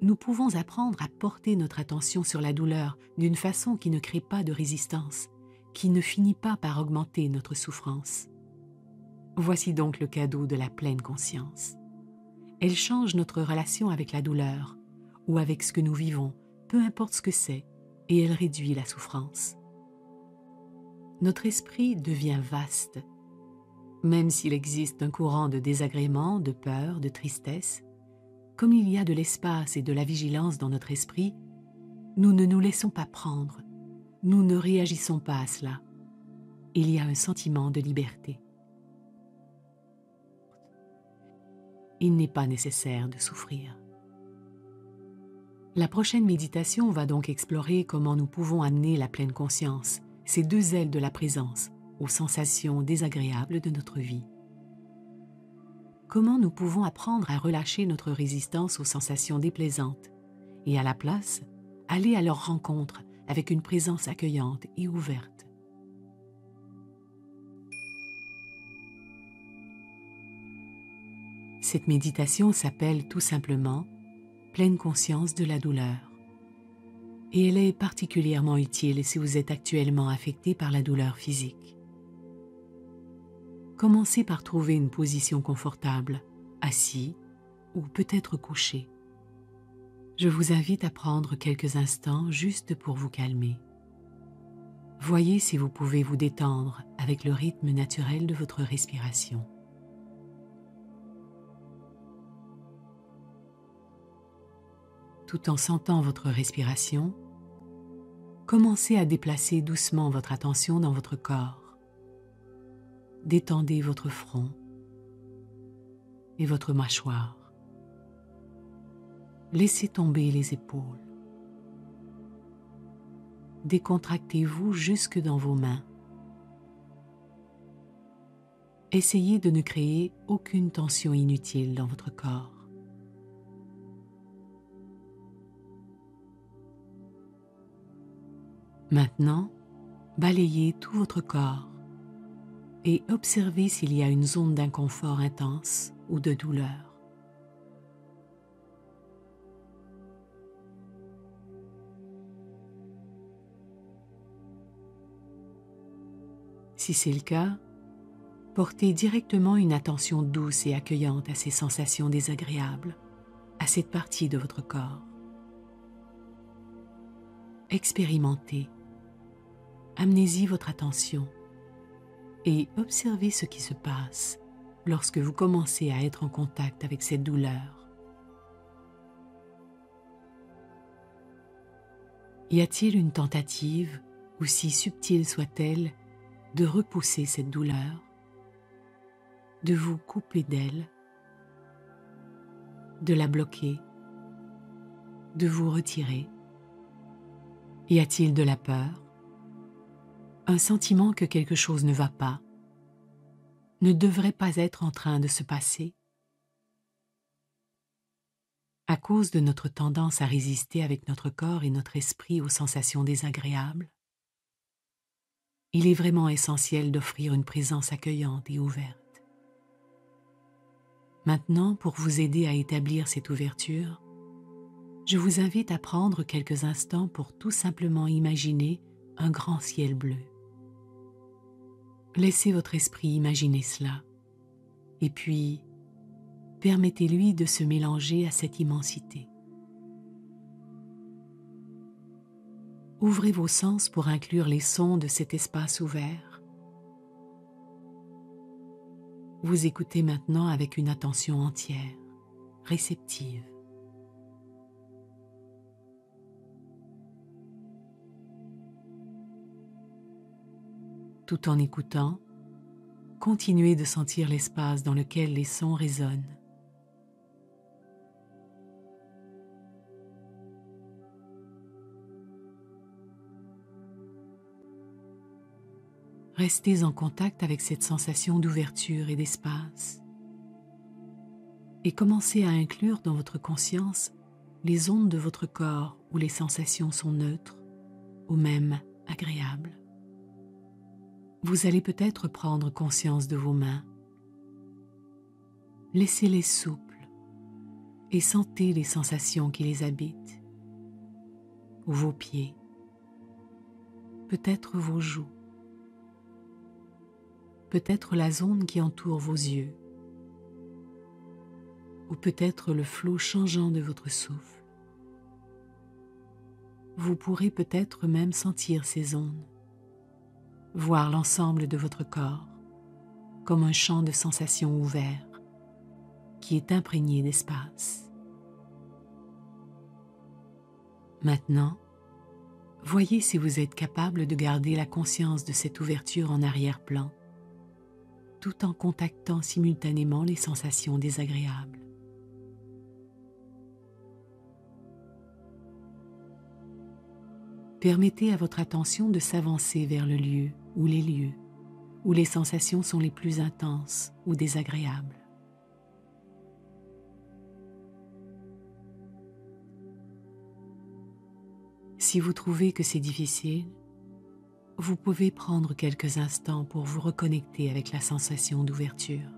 nous pouvons apprendre à porter notre attention sur la douleur d'une façon qui ne crée pas de résistance, qui ne finit pas par augmenter notre souffrance. Voici donc le cadeau de la pleine conscience. Elle change notre relation avec la douleur ou avec ce que nous vivons, peu importe ce que c'est, et elle réduit la souffrance. Notre esprit devient vaste. Même s'il existe un courant de désagrément, de peur, de tristesse, comme il y a de l'espace et de la vigilance dans notre esprit, nous ne nous laissons pas prendre, nous ne réagissons pas à cela. Il y a un sentiment de liberté. Il n'est pas nécessaire de souffrir. La prochaine méditation va donc explorer comment nous pouvons amener la pleine conscience, ces deux ailes de la présence, aux sensations désagréables de notre vie. Comment nous pouvons apprendre à relâcher notre résistance aux sensations déplaisantes et à la place, aller à leur rencontre avec une présence accueillante et ouverte. Cette méditation s'appelle tout simplement « Pleine conscience de la douleur » et elle est particulièrement utile si vous êtes actuellement affecté par la douleur physique. Commencez par trouver une position confortable, assis ou peut-être couché. Je vous invite à prendre quelques instants juste pour vous calmer. Voyez si vous pouvez vous détendre avec le rythme naturel de votre respiration. Tout en sentant votre respiration, commencez à déplacer doucement votre attention dans votre corps. Détendez votre front et votre mâchoire. Laissez tomber les épaules. Décontractez-vous jusque dans vos mains. Essayez de ne créer aucune tension inutile dans votre corps. Maintenant, balayez tout votre corps et observez s'il y a une zone d'inconfort intense ou de douleur. Si c'est le cas, portez directement une attention douce et accueillante à ces sensations désagréables, à cette partie de votre corps. Expérimentez, amenez-y votre attention et observez ce qui se passe lorsque vous commencez à être en contact avec cette douleur. Y a-t-il une tentative, aussi subtile soit-elle, de repousser cette douleur, de vous couper d'elle, de la bloquer, de vous retirer? Y a-t-il de la peur, un sentiment que quelque chose ne va pas, ne devrait pas être en train de se passer? À cause de notre tendance à résister avec notre corps et notre esprit aux sensations désagréables, il est vraiment essentiel d'offrir une présence accueillante et ouverte. Maintenant, pour vous aider à établir cette ouverture, je vous invite à prendre quelques instants pour tout simplement imaginer un grand ciel bleu. Laissez votre esprit imaginer cela, et puis permettez-lui de se mélanger à cette immensité. Ouvrez vos sens pour inclure les sons de cet espace ouvert. Vous écoutez maintenant avec une attention entière, réceptive. Tout en écoutant, continuez de sentir l'espace dans lequel les sons résonnent. Restez en contact avec cette sensation d'ouverture et d'espace. Et commencez à inclure dans votre conscience les ondes de votre corps où les sensations sont neutres ou même agréables. Vous allez peut-être prendre conscience de vos mains. Laissez-les souples, et sentez les sensations qui les habitent, ou vos pieds, peut-être vos joues, peut-être la zone qui entoure vos yeux, ou peut-être le flot changeant de votre souffle. Vous pourrez peut-être même sentir ces zones, voir l'ensemble de votre corps comme un champ de sensations ouvert qui est imprégné d'espace. Maintenant, voyez si vous êtes capable de garder la conscience de cette ouverture en arrière-plan, tout en contactant simultanément les sensations désagréables. Permettez à votre attention de s'avancer vers le lieu ou les lieux où les sensations sont les plus intenses ou désagréables. Si vous trouvez que c'est difficile, vous pouvez prendre quelques instants pour vous reconnecter avec la sensation d'ouverture.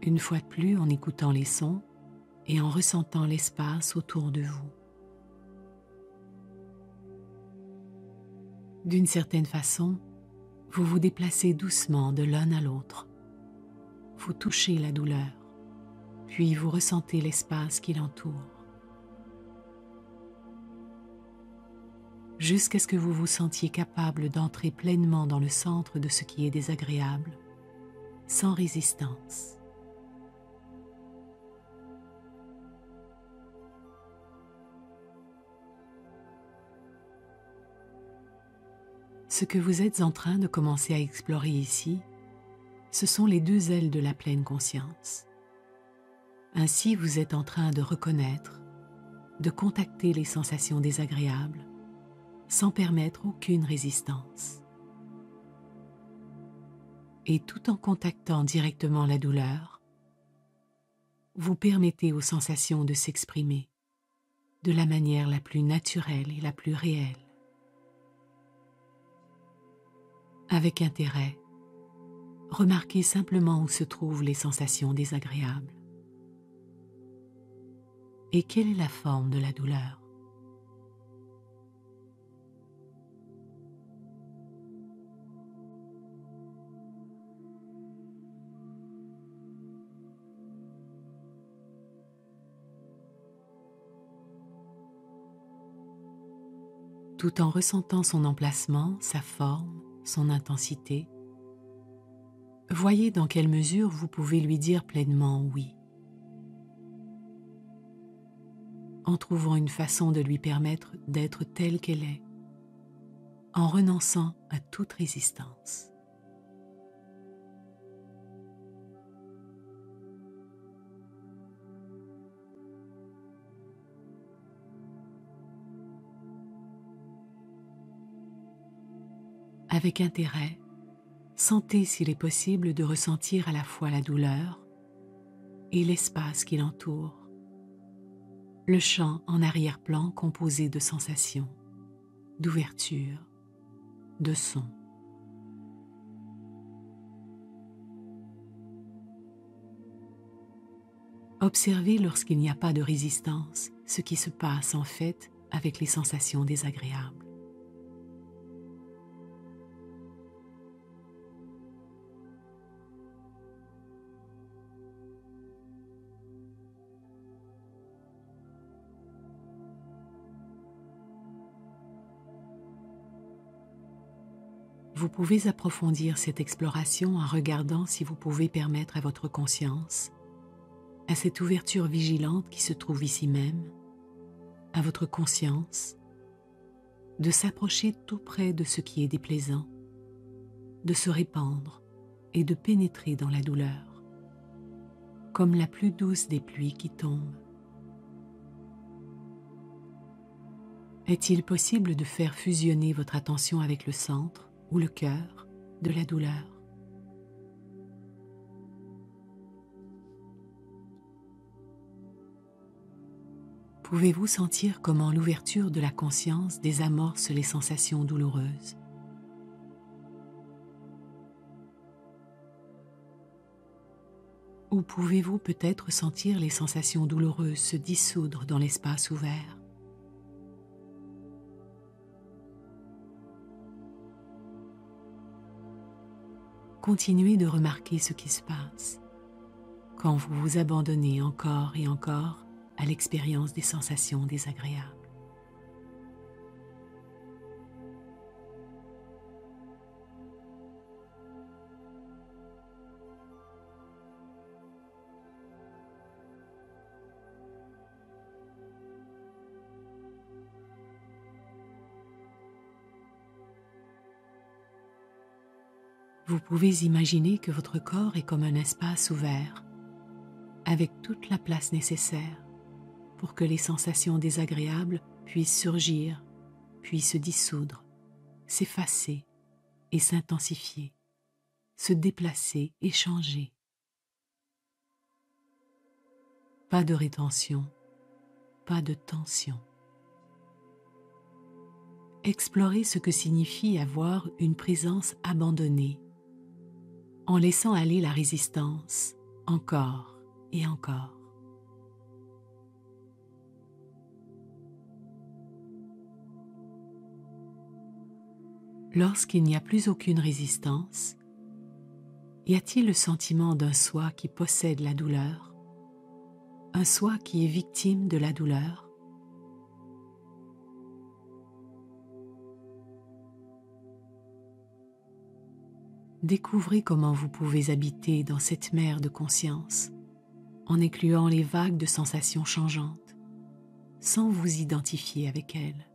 Une fois de plus en écoutant les sons et en ressentant l'espace autour de vous. D'une certaine façon, vous vous déplacez doucement de l'un à l'autre. Vous touchez la douleur, puis vous ressentez l'espace qui l'entoure. Jusqu'à ce que vous vous sentiez capable d'entrer pleinement dans le centre de ce qui est désagréable, sans résistance. Ce que vous êtes en train de commencer à explorer ici, ce sont les deux ailes de la pleine conscience. Ainsi, vous êtes en train de reconnaître, de contacter les sensations désagréables, sans permettre aucune résistance. Et tout en contactant directement la douleur, vous permettez aux sensations de s'exprimer de la manière la plus naturelle et la plus réelle. Avec intérêt, remarquez simplement où se trouvent les sensations désagréables. Et quelle est la forme de la douleur? Tout en ressentant son emplacement, sa forme, son intensité, voyez dans quelle mesure vous pouvez lui dire pleinement oui, en trouvant une façon de lui permettre d'être telle qu'elle est, en renonçant à toute résistance. Avec intérêt, sentez s'il est possible de ressentir à la fois la douleur et l'espace qui l'entoure, le champ en arrière-plan composé de sensations, d'ouverture, de sons. Observez lorsqu'il n'y a pas de résistance ce qui se passe en fait avec les sensations désagréables. Vous pouvez approfondir cette exploration en regardant si vous pouvez permettre à votre conscience, à cette ouverture vigilante qui se trouve ici même, à votre conscience, de s'approcher tout près de ce qui est déplaisant, de se répandre et de pénétrer dans la douleur, comme la plus douce des pluies qui tombent. Est-il possible de faire fusionner votre attention avec le centre ou le cœur de la douleur? Pouvez-vous sentir comment l'ouverture de la conscience désamorce les sensations douloureuses? Ou pouvez-vous peut-être sentir les sensations douloureuses se dissoudre dans l'espace ouvert? Continuez de remarquer ce qui se passe quand vous vous abandonnez encore et encore à l'expérience des sensations désagréables. Vous pouvez imaginer que votre corps est comme un espace ouvert, avec toute la place nécessaire pour que les sensations désagréables puissent surgir, puis se dissoudre, s'effacer et s'intensifier, se déplacer et changer. Pas de rétention, pas de tension. Explorez ce que signifie avoir une présence abandonnée, en laissant aller la résistance encore et encore. Lorsqu'il n'y a plus aucune résistance, y a-t-il le sentiment d'un soi qui possède la douleur, un soi qui est victime de la douleur? Découvrez comment vous pouvez habiter dans cette mer de conscience, en incluant les vagues de sensations changeantes, sans vous identifier avec elles.